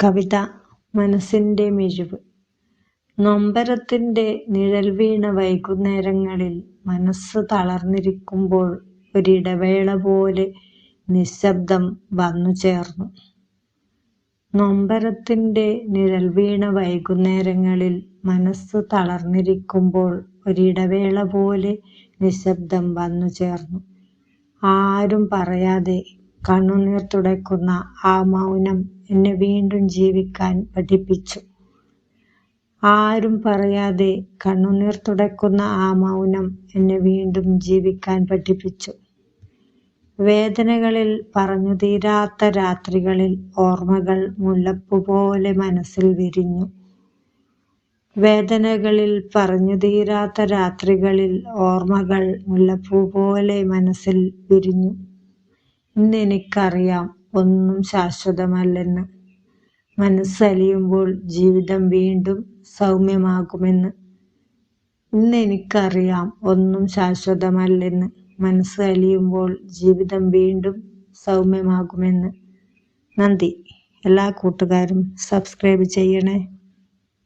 കവിത മനസ്സിന്റെ മിഴിവ്. നൊമ്പരത്തിന്റെ നിഴൽ വീണ വൈകുന്നേരങ്ങളിൽ മനസ്സ് തളർന്നിരിക്കുമ്പോൾ ഒരിടവേള പോലെ നിശബ്ദം വന്നു ചേർന്നു. നൊമ്പരത്തിന്റെ നിഴൽ വീണ വൈകുന്നേരങ്ങളിൽ മനസ്സ് തളർന്നിരിക്കുമ്പോൾ ഒരിടവേള പോലെ നിശബ്ദം വന്നു ചേർന്നു. ആരും പറയാതെ കണ്ണുനീർ തുടയ്ക്കുന്ന ആ മൗനം എന്നെ വീണ്ടും ജീവിക്കാൻ പഠിപ്പിച്ചു. ആരും പറയാതെ കണ്ണുനീർ തുടയ്ക്കുന്ന ആ മൗനം എന്നെ വീണ്ടും ജീവിക്കാൻ പഠിപ്പിച്ചു. വേദനകളിൽ പറഞ്ഞു തീരാത്ത രാത്രികളിൽ ഓർമ്മകൾ മുല്ലപ്പൂ പോലെ മനസ്സിൽ വിരിഞ്ഞു. വേദനകളിൽ പറഞ്ഞു തീരാത്ത രാത്രികളിൽ ഓർമ്മകൾ മുല്ലപ്പൂ പോലെ മനസ്സിൽ വിരിഞ്ഞു. ഇന്നെനിക്കറിയാം ഒന്നും ശാശ്വതമല്ലെന്ന്. മനസ്സലിയുമ്പോൾ ജീവിതം വീണ്ടും സൗമ്യമാകുമെന്ന്. ഇന്നെനിക്കറിയാം ഒന്നും ശാശ്വതമല്ലെന്ന്. മനസ്സ് അലിയുമ്പോൾ ജീവിതം വീണ്ടും സൗമ്യമാകുമെന്ന്. നന്ദി. എല്ലാ കൂട്ടുകാരും സബ്സ്ക്രൈബ് ചെയ്യണേ.